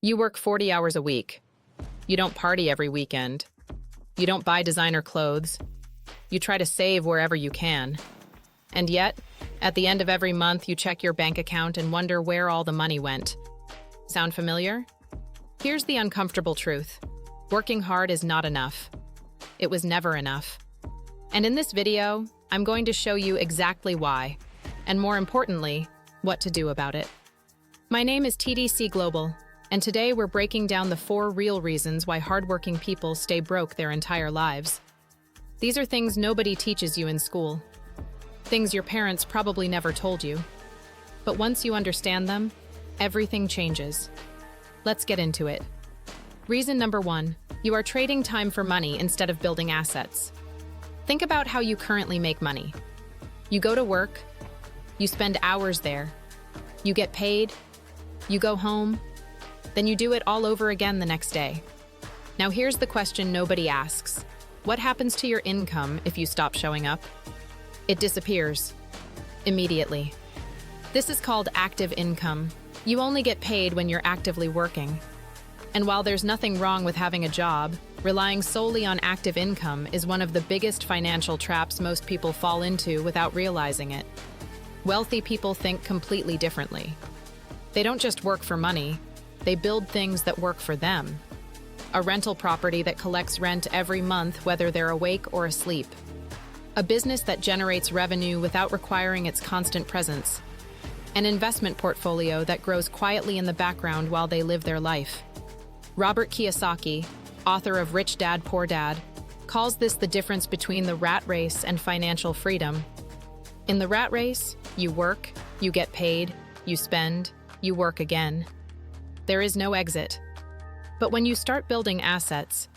You work 40 hours a week. You don't party every weekend. You don't buy designer clothes. You try to save wherever you can. And yet, at the end of every month, you check your bank account and wonder where all the money went. Sound familiar? Here's the uncomfortable truth. Working hard is not enough. It was never enough. And in this video, I'm going to show you exactly why, and more importantly, what to do about it. My name is TDC Global, and today we're breaking down the 4 real reasons why hardworking people stay broke their entire lives. These are things nobody teaches you in school. Things your parents probably never told you. But once you understand them, everything changes. Let's get into it. Reason number 1, you are trading time for money instead of building assets. Think about how you currently make money. You go to work, you spend hours there, you get paid, you go home, then you do it all over again the next day. Now here's the question nobody asks. What happens to your income if you stop showing up? It disappears. Immediately. This is called active income. You only get paid when you're actively working. And while there's nothing wrong with having a job, relying solely on active income is one of the biggest financial traps most people fall into without realizing it. Wealthy people think completely differently. They don't just work for money, they build things that work for them. A rental property that collects rent every month whether they're awake or asleep. A business that generates revenue without requiring its constant presence. An investment portfolio that grows quietly in the background while they live their life. Robert Kiyosaki, author of Rich Dad, Poor Dad, calls this the difference between the rat race and financial freedom. In the rat race, you work, you get paid, you spend, you work again. There is no exit. But when you start building assets,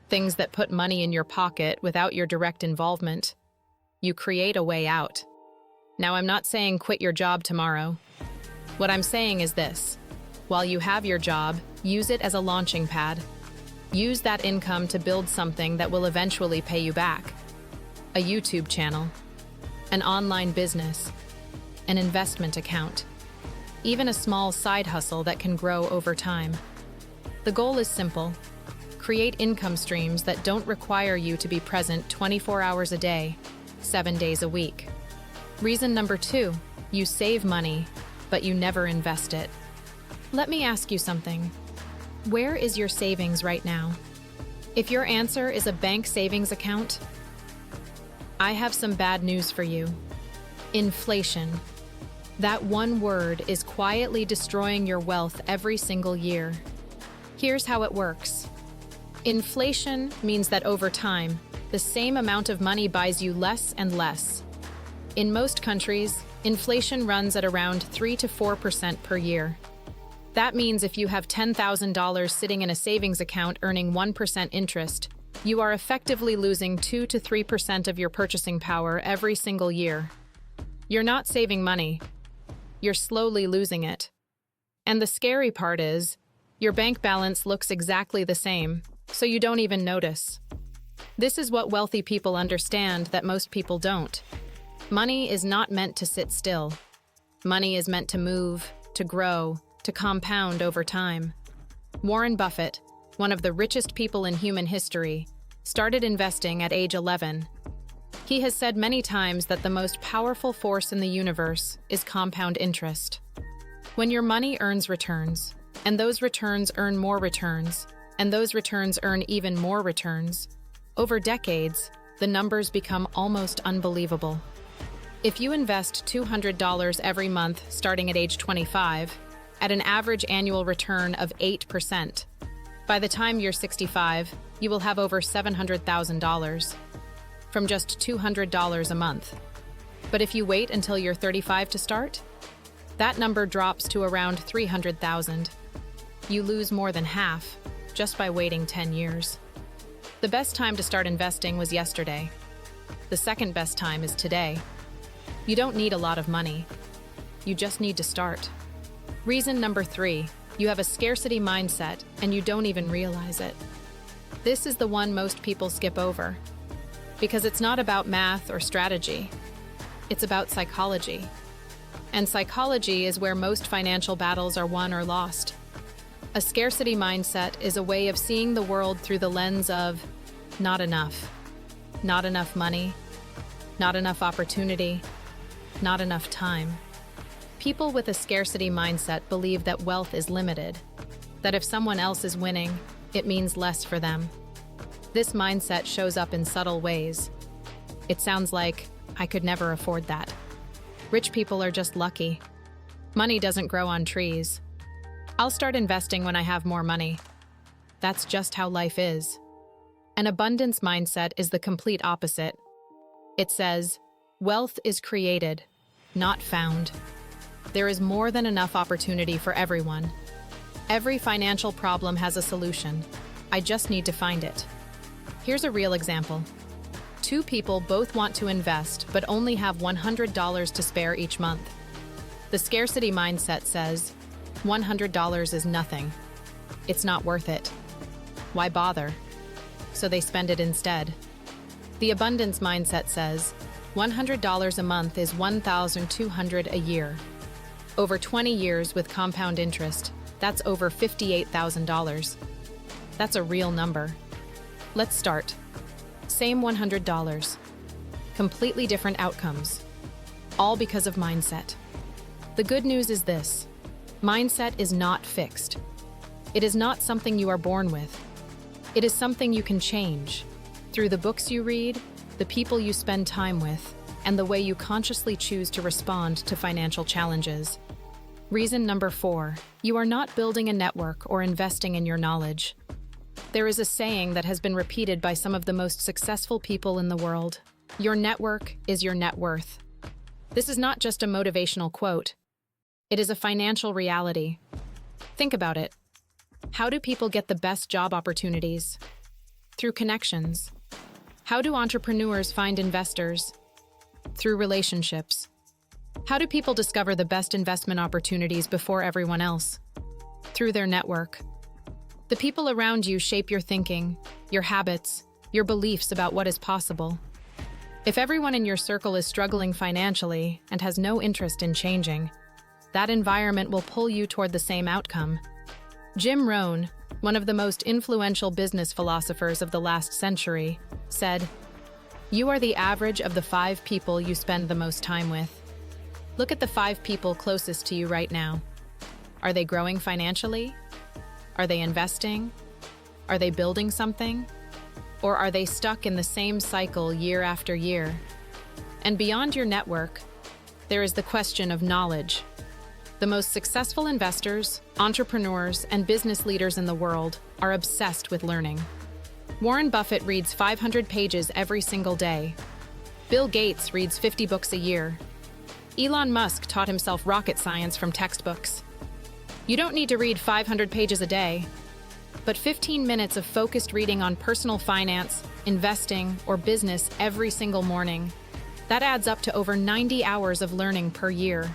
things that put money in your pocket without your direct involvement, you create a way out. Now, I'm not saying quit your job tomorrow. What I'm saying is this. While you have your job, use it as a launching pad. Use that income to build something that will eventually pay you back. A YouTube channel, an online business, an investment account, even a small side hustle that can grow over time. The goal is simple. Create income streams that don't require you to be present 24 hours a day, 7 days a week. Reason number 2, you save money, but you never invest it. Let me ask you something. Where is your savings right now? If your answer is a bank savings account, I have some bad news for you. Inflation. That one word is quietly destroying your wealth every single year. Here's how it works. Inflation means that over time, the same amount of money buys you less and less. In most countries, inflation runs at around 3 to 4% per year. That means if you have $10,000 sitting in a savings account earning 1% interest, you are effectively losing 2 to 3% of your purchasing power every single year. You're not saving money. You're slowly losing it. And the scary part is, your bank balance looks exactly the same, so you don't even notice. This is what wealthy people understand that most people don't. Money is not meant to sit still. Money is meant to move, to grow, to compound over time. Warren Buffett, one of the richest people in human history, started investing at age 11. He has said many times that the most powerful force in the universe is compound interest. When your money earns returns, and those returns earn more returns, and those returns earn even more returns, over decades, the numbers become almost unbelievable. If you invest $200 every month starting at age 25, at an average annual return of 8%, by the time you're 65, you will have over $700,000 from just $200 a month. But if you wait until you're 35 to start, that number drops to around $300,000. You lose more than half just by waiting 10 years. The best time to start investing was yesterday. The second best time is today. You don't need a lot of money. You just need to start. Reason number 3, you have a scarcity mindset and you don't even realize it. This is the one most people skip over. Because it's not about math or strategy. It's about psychology. And psychology is where most financial battles are won or lost. A scarcity mindset is a way of seeing the world through the lens of not enough. Not enough money, not enough opportunity, not enough time. People with a scarcity mindset believe that wealth is limited, that if someone else is winning, it means less for them. This mindset shows up in subtle ways. It sounds like, I could never afford that. Rich people are just lucky. Money doesn't grow on trees. I'll start investing when I have more money. That's just how life is. An abundance mindset is the complete opposite. It says, wealth is created, not found. There is more than enough opportunity for everyone. Every financial problem has a solution. I just need to find it. Here's a real example. Two people both want to invest but only have $100 to spare each month. The scarcity mindset says, $100 is nothing. It's not worth it. Why bother? So they spend it instead. The abundance mindset says, $100 a month is $1,200 a year. Over 20 years with compound interest, that's over $58,000. That's a real number. Let's start. Same $100. Completely different outcomes. All because of mindset. The good news is this. Mindset is not fixed. It is not something you are born with. It is something you can change through the books you read, the people you spend time with, and the way you consciously choose to respond to financial challenges. Reason number 4, you are not building a network or investing in your knowledge. There is a saying that has been repeated by some of the most successful people in the world. Your network is your net worth. This is not just a motivational quote. It is a financial reality. Think about it. How do people get the best job opportunities? Through connections. How do entrepreneurs find investors? Through relationships. How do people discover the best investment opportunities before everyone else? Through their network. The people around you shape your thinking, your habits, your beliefs about what is possible. If everyone in your circle is struggling financially and has no interest in changing, that environment will pull you toward the same outcome. Jim Rohn, one of the most influential business philosophers of the last century, said, "You are the average of the 5 people you spend the most time with." Look at the 5 people closest to you right now. Are they growing financially? Are they investing? Are they building something? Or are they stuck in the same cycle year after year? And beyond your network, there is the question of knowledge. The most successful investors, entrepreneurs, and business leaders in the world are obsessed with learning. Warren Buffett reads 500 pages every single day. Bill Gates reads 50 books a year. Elon Musk taught himself rocket science from textbooks. You don't need to read 500 pages a day, but 15 minutes of focused reading on personal finance, investing, or business every single morning. That adds up to over 90 hours of learning per year.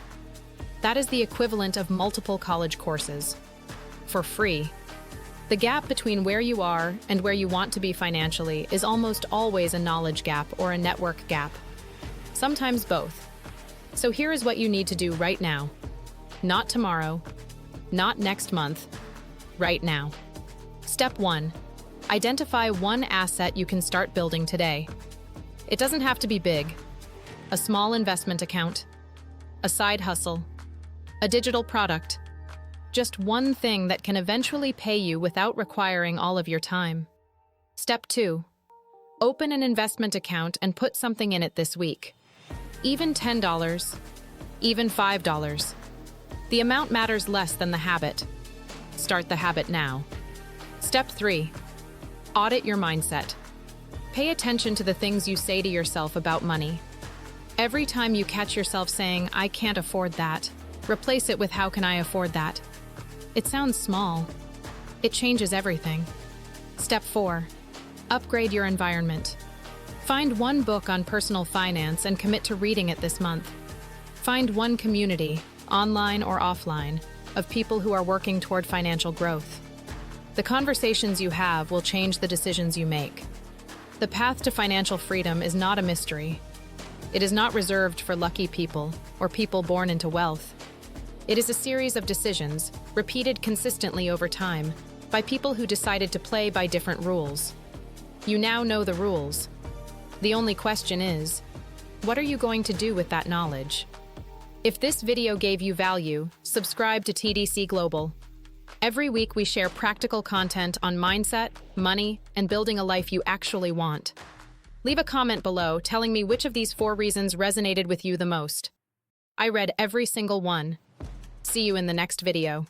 That is the equivalent of multiple college courses. For free. The gap between where you are and where you want to be financially is almost always a knowledge gap or a network gap. Sometimes both. So here is what you need to do right now. Not tomorrow, not next month, right now. Step 1. Identify one asset you can start building today. It doesn't have to be big. A small investment account, a side hustle, a digital product. Just one thing that can eventually pay you without requiring all of your time. Step 2. Open an investment account and put something in it this week. Even $10, even $5. The amount matters less than the habit. Start the habit now. Step 3. Audit your mindset. Pay attention to the things you say to yourself about money. Every time you catch yourself saying, "I can't afford that," replace it with, "How can I afford that?" It sounds small. It changes everything. Step 4. Upgrade your environment. Find one book on personal finance and commit to reading it this month. Find one community, online or offline, of people who are working toward financial growth. The conversations you have will change the decisions you make. The path to financial freedom is not a mystery. It is not reserved for lucky people or people born into wealth. It is a series of decisions, repeated consistently over time, by people who decided to play by different rules. You now know the rules. The only question is, what are you going to do with that knowledge? If this video gave you value, subscribe to TDC Global. Every week we share practical content on mindset, money, and building a life you actually want. Leave a comment below telling me which of these 4 reasons resonated with you the most. I read every single one. See you in the next video.